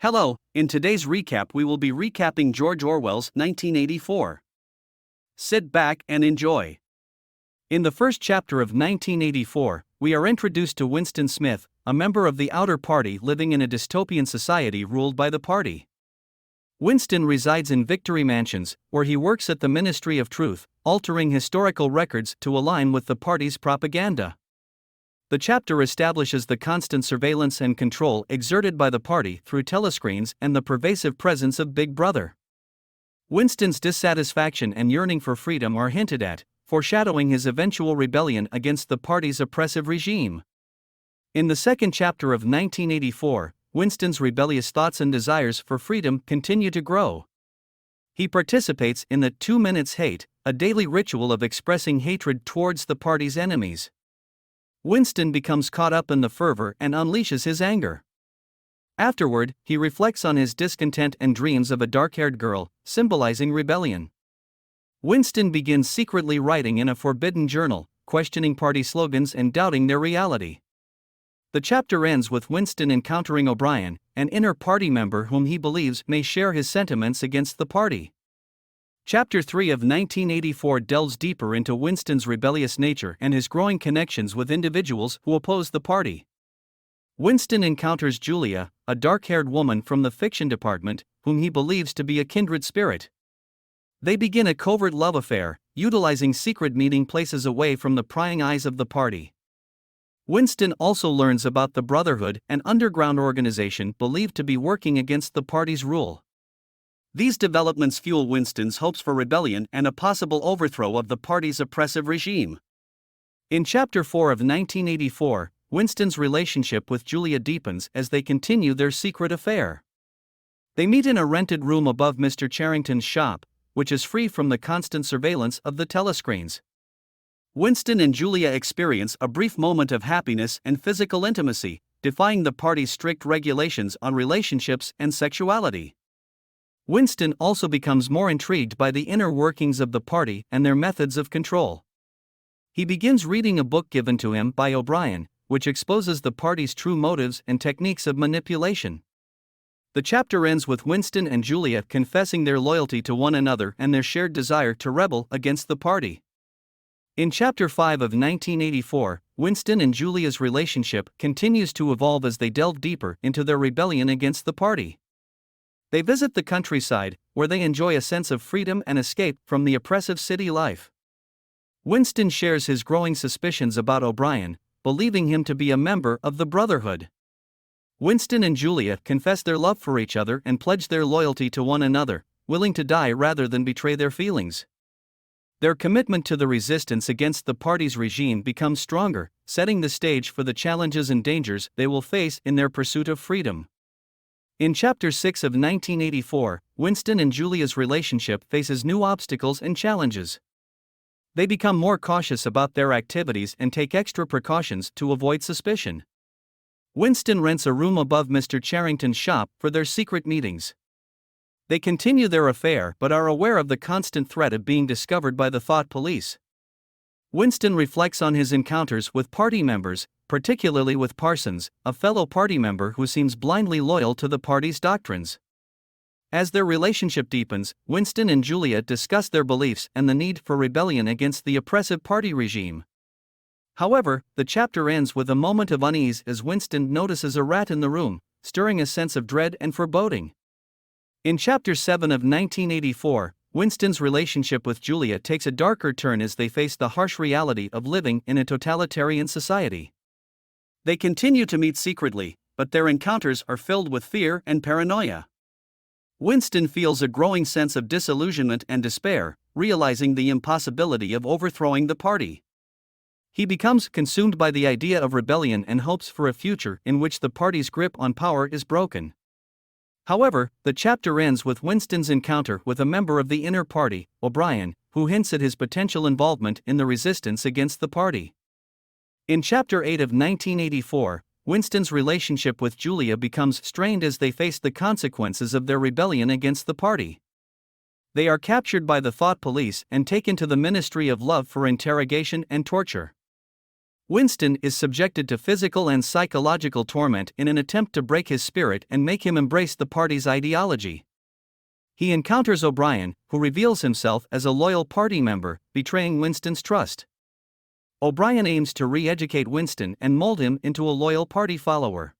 Hello, in today's recap we will be recapping George Orwell's 1984. Sit back and enjoy. In the first chapter of 1984, we are introduced to Winston Smith, a member of the Outer Party living in a dystopian society ruled by the Party. Winston resides in Victory Mansions, where he works at the Ministry of Truth, altering historical records to align with the Party's propaganda. The chapter establishes the constant surveillance and control exerted by the Party through telescreens and the pervasive presence of Big Brother. Winston's dissatisfaction and yearning for freedom are hinted at, foreshadowing his eventual rebellion against the Party's oppressive regime. In the second chapter of 1984, Winston's rebellious thoughts and desires for freedom continue to grow. He participates in the 2 minutes hate, a daily ritual of expressing hatred towards the Party's enemies. Winston becomes caught up in the fervor and unleashes his anger. Afterward, he reflects on his discontent and dreams of a dark-haired girl, symbolizing rebellion. Winston begins secretly writing in a forbidden journal, questioning Party slogans and doubting their reality. The chapter ends with Winston encountering O'Brien, an inner Party member whom he believes may share his sentiments against the Party. Chapter 3 of 1984 delves deeper into Winston's rebellious nature and his growing connections with individuals who oppose the Party. Winston encounters Julia, a dark-haired woman from the fiction department, whom he believes to be a kindred spirit. They begin a covert love affair, utilizing secret meeting places away from the prying eyes of the Party. Winston also learns about the Brotherhood, an underground organization believed to be working against the Party's rule. These developments fuel Winston's hopes for rebellion and a possible overthrow of the Party's oppressive regime. In Chapter 4 of 1984, Winston's relationship with Julia deepens as they continue their secret affair. They meet in a rented room above Mr. Charrington's shop, which is free from the constant surveillance of the telescreens. Winston and Julia experience a brief moment of happiness and physical intimacy, defying the Party's strict regulations on relationships and sexuality. Winston also becomes more intrigued by the inner workings of the Party and their methods of control. He begins reading a book given to him by O'Brien, which exposes the Party's true motives and techniques of manipulation. The chapter ends with Winston and Julia confessing their loyalty to one another and their shared desire to rebel against the Party. In Chapter 5 of 1984, Winston and Julia's relationship continues to evolve as they delve deeper into their rebellion against the Party. They visit the countryside, where they enjoy a sense of freedom and escape from the oppressive city life. Winston shares his growing suspicions about O'Brien, believing him to be a member of the Brotherhood. Winston and Julia confess their love for each other and pledge their loyalty to one another, willing to die rather than betray their feelings. Their commitment to the resistance against the Party's regime becomes stronger, setting the stage for the challenges and dangers they will face in their pursuit of freedom. In Chapter 6 of 1984, Winston and Julia's relationship faces new obstacles and challenges. They become more cautious about their activities and take extra precautions to avoid suspicion. Winston rents a room above Mr. Charrington's shop for their secret meetings. They continue their affair but are aware of the constant threat of being discovered by the thought police. Winston reflects on his encounters with Party members, particularly with Parsons, a fellow Party member who seems blindly loyal to the Party's doctrines. As their relationship deepens, Winston and Julia discuss their beliefs and the need for rebellion against the oppressive Party regime. However, the chapter ends with a moment of unease as Winston notices a rat in the room, stirring a sense of dread and foreboding. In Chapter 7 of 1984, Winston's relationship with Julia takes a darker turn as they face the harsh reality of living in a totalitarian society. They continue to meet secretly, but their encounters are filled with fear and paranoia. Winston feels a growing sense of disillusionment and despair, realizing the impossibility of overthrowing the Party. He becomes consumed by the idea of rebellion and hopes for a future in which the Party's grip on power is broken. However, the chapter ends with Winston's encounter with a member of the inner Party, O'Brien, who hints at his potential involvement in the resistance against the Party. In Chapter 8 of 1984, Winston's relationship with Julia becomes strained as they face the consequences of their rebellion against the Party. They are captured by the thought police and taken to the Ministry of Love for interrogation and torture. Winston is subjected to physical and psychological torment in an attempt to break his spirit and make him embrace the party's ideology. He encounters O'Brien, who reveals himself as a loyal party member, betraying Winston's trust. O'Brien aims to re-educate Winston and mold him into a loyal party follower.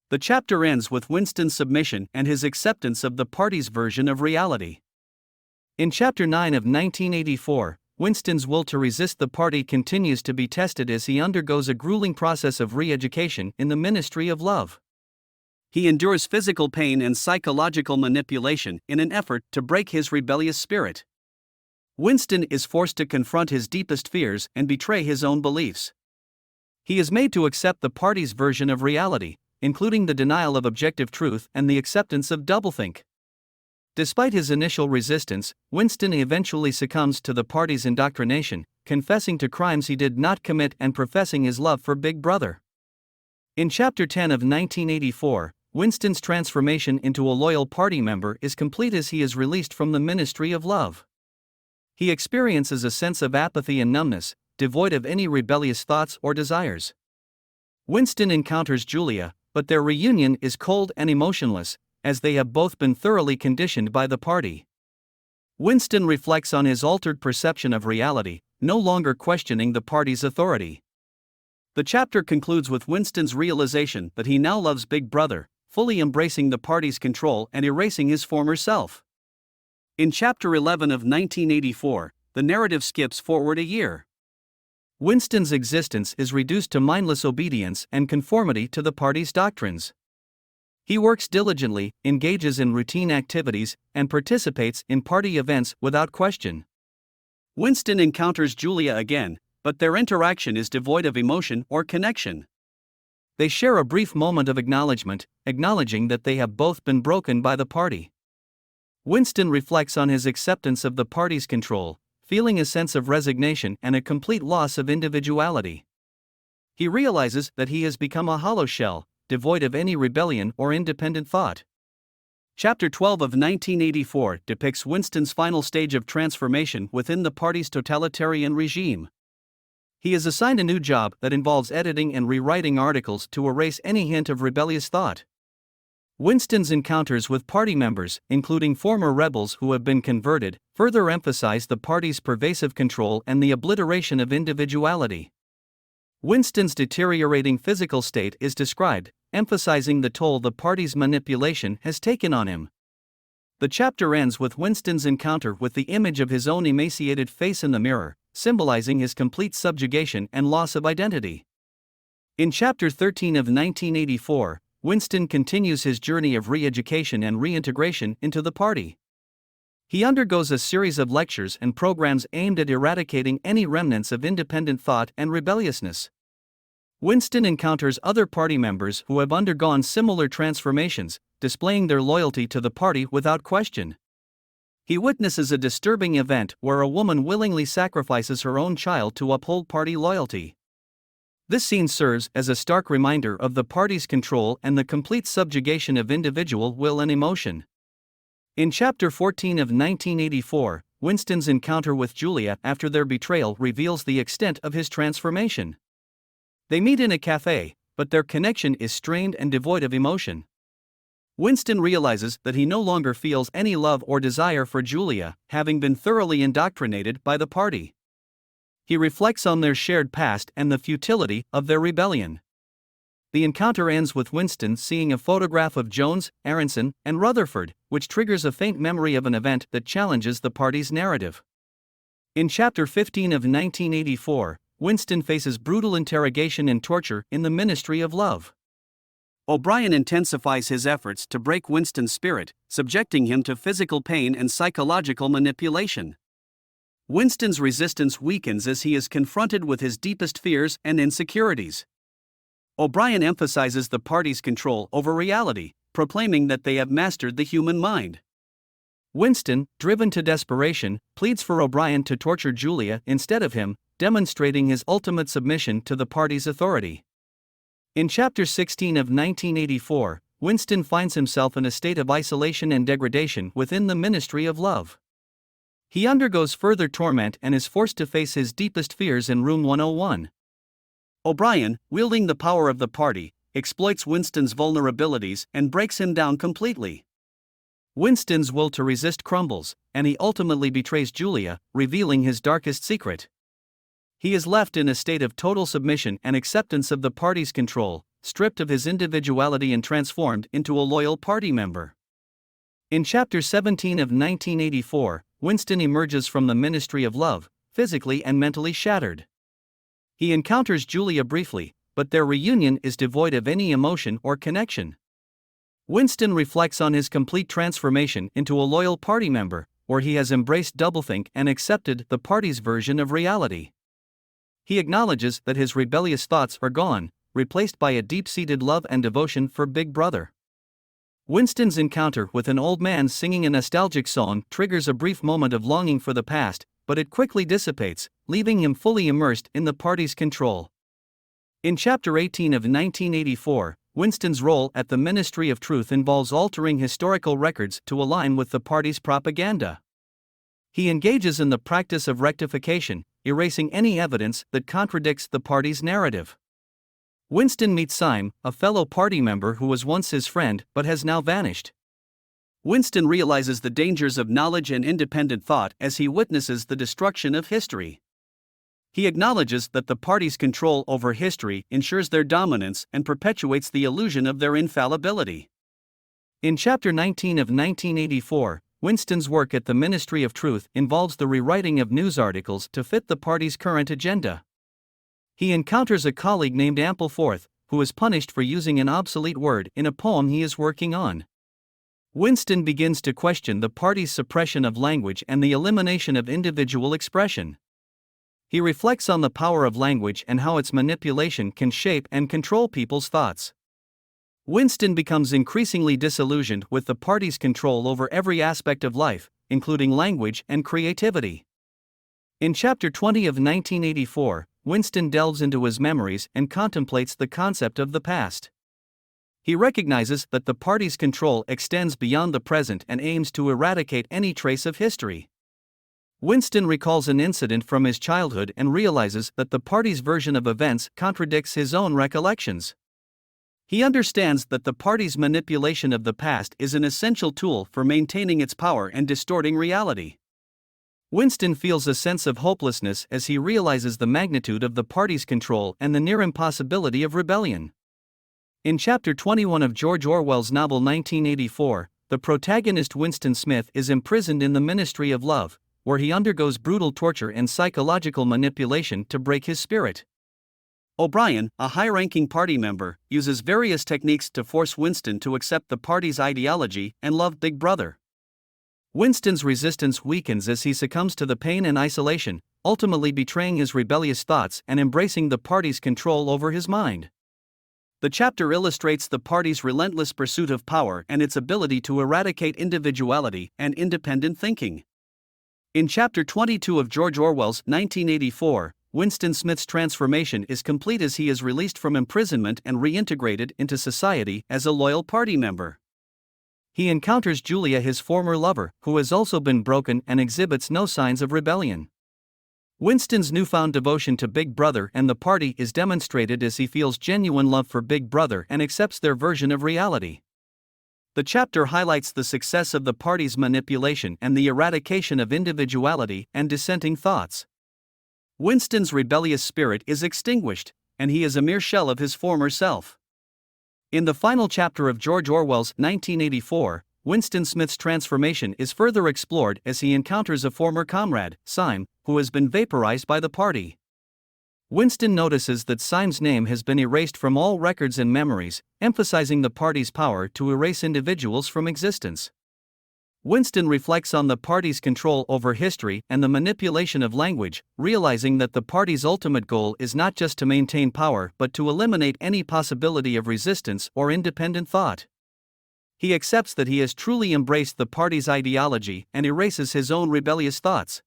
The chapter ends with Winston's submission and his acceptance of the party's version of reality. In Chapter 9 of 1984, Winston's will to resist the party continues to be tested as he undergoes a grueling process of re-education in the ministry of love. He endures physical pain and psychological manipulation in an effort to break his rebellious spirit. Winston is forced to confront his deepest fears and betray his own beliefs. He is made to accept the party's version of reality, including the denial of objective truth and the acceptance of doublethink. Despite his initial resistance, Winston eventually succumbs to the party's indoctrination, confessing to crimes he did not commit and professing his love for Big Brother. In Chapter 10 of 1984, Winston's transformation into a loyal party member is complete as he is released from the ministry of love. He experiences a sense of apathy and numbness, devoid of any rebellious thoughts or desires. Winston encounters Julia, but their reunion is cold and emotionless, as they have both been thoroughly conditioned by the party. Winston reflects on his altered perception of reality, no longer questioning the party's authority. The chapter concludes with Winston's realization that he now loves Big Brother, fully embracing the party's control and erasing his former self. In Chapter 11 of 1984, the narrative skips forward a year. Winston's existence is reduced to mindless obedience and conformity to the party's doctrines. He works diligently, engages in routine activities, and participates in party events without question. Winston encounters Julia again, but their interaction is devoid of emotion or connection. They share a brief moment of acknowledgement, acknowledging that they have both been broken by the party. Winston reflects on his acceptance of the party's control, feeling a sense of resignation and a complete loss of individuality. He realizes that he has become a hollow shell, devoid of any rebellion or independent thought. Chapter 12 of 1984 depicts Winston's final stage of transformation within the party's totalitarian regime. He is assigned a new job that involves editing and rewriting articles to erase any hint of rebellious thought. Winston's encounters with party members, including former rebels who have been converted, further emphasize the party's pervasive control and the obliteration of individuality. Winston's deteriorating physical state is described, emphasizing the toll the party's manipulation has taken on him. The chapter ends with Winston's encounter with the image of his own emaciated face in the mirror, symbolizing his complete subjugation and loss of identity. In Chapter 13 of 1984, Winston continues his journey of re-education and reintegration into the party. He undergoes a series of lectures and programs aimed at eradicating any remnants of independent thought and rebelliousness. Winston encounters other party members who have undergone similar transformations, displaying their loyalty to the party without question. He witnesses a disturbing event where a woman willingly sacrifices her own child to uphold party loyalty. This scene serves as a stark reminder of the party's control and the complete subjugation of individual will and emotion. In Chapter 14 of 1984, Winston's encounter with Julia after their betrayal reveals the extent of his transformation. They meet in a cafe, but their connection is strained and devoid of emotion. Winston realizes that he no longer feels any love or desire for Julia, having been thoroughly indoctrinated by the party. He reflects on their shared past and the futility of their rebellion. The encounter ends with Winston seeing a photograph of Jones, Aronson, and Rutherford, which triggers a faint memory of an event that challenges the party's narrative. In Chapter 15 of 1984, Winston faces brutal interrogation and torture in the ministry of love. O'Brien intensifies his efforts to break Winston's spirit, subjecting him to physical pain and psychological manipulation. Winston's resistance weakens as he is confronted with his deepest fears and insecurities. O'Brien emphasizes the party's control over reality, proclaiming that they have mastered the human mind. Winston, driven to desperation, pleads for O'Brien to torture Julia instead of him, demonstrating his ultimate submission to the party's authority. In Chapter 16 of 1984, Winston finds himself in a state of isolation and degradation within the ministry of love. He undergoes further torment and is forced to face his deepest fears in Room 101. O'Brien, wielding the power of the party, exploits Winston's vulnerabilities and breaks him down completely. Winston's will to resist crumbles, and he ultimately betrays Julia, revealing his darkest secret. He is left in a state of total submission and acceptance of the party's control, stripped of his individuality and transformed into a loyal party member. In Chapter 17 of 1984, Winston emerges from the Ministry of Love, physically and mentally shattered. He encounters Julia briefly, but their reunion is devoid of any emotion or connection. Winston reflects on his complete transformation into a loyal party member, where he has embraced doublethink and accepted the party's version of reality. He acknowledges that his rebellious thoughts are gone, replaced by a deep-seated love and devotion for Big Brother. Winston's encounter with an old man singing a nostalgic song triggers a brief moment of longing for the past, but it quickly dissipates, leaving him fully immersed in the party's control. In Chapter 18 of 1984, Winston's role at the Ministry of Truth involves altering historical records to align with the party's propaganda. He engages in the practice of rectification, erasing any evidence that contradicts the party's narrative. Winston meets Syme, a fellow party member who was once his friend but has now vanished. Winston realizes the dangers of knowledge and independent thought as he witnesses the destruction of history. He acknowledges that the party's control over history ensures their dominance and perpetuates the illusion of their infallibility. In Chapter 19 of 1984, Winston's work at the Ministry of Truth involves the rewriting of news articles to fit the party's current agenda. He encounters a colleague named Ampleforth, who is punished for using an obsolete word in a poem he is working on. Winston begins to question the party's suppression of language and the elimination of individual expression. He reflects on the power of language and how its manipulation can shape and control people's thoughts. Winston becomes increasingly disillusioned with the party's control over every aspect of life, including language and creativity. In Chapter 20 of 1984, Winston delves into his memories and contemplates the concept of the past. He recognizes that the party's control extends beyond the present and aims to eradicate any trace of history. Winston recalls an incident from his childhood and realizes that the party's version of events contradicts his own recollections. He understands that the party's manipulation of the past is an essential tool for maintaining its power and distorting reality. Winston feels a sense of hopelessness as he realizes the magnitude of the party's control and the near impossibility of rebellion. In Chapter 21 of George Orwell's novel 1984, the protagonist Winston Smith is imprisoned in the Ministry of Love, where he undergoes brutal torture and psychological manipulation to break his spirit. O'Brien, a high-ranking party member, uses various techniques to force Winston to accept the party's ideology and love Big Brother. Winston's resistance weakens as he succumbs to the pain and isolation, ultimately betraying his rebellious thoughts and embracing the party's control over his mind. The chapter illustrates the party's relentless pursuit of power and its ability to eradicate individuality and independent thinking. In Chapter 22 of George Orwell's 1984, Winston Smith's transformation is complete as he is released from imprisonment and reintegrated into society as a loyal party member. He encounters Julia, his former lover, who has also been broken and exhibits no signs of rebellion. Winston's newfound devotion to Big Brother and the party is demonstrated as he feels genuine love for Big Brother and accepts their version of reality. The chapter highlights the success of the party's manipulation and the eradication of individuality and dissenting thoughts. Winston's rebellious spirit is extinguished, and he is a mere shell of his former self. In the final chapter of George Orwell's 1984, Winston Smith's transformation is further explored as he encounters a former comrade, Syme, who has been vaporized by the party. Winston notices that Syme's name has been erased from all records and memories, emphasizing the party's power to erase individuals from existence. Winston reflects on the party's control over history and the manipulation of language, realizing that the party's ultimate goal is not just to maintain power but to eliminate any possibility of resistance or independent thought. He accepts that he has truly embraced the party's ideology and erases his own rebellious thoughts.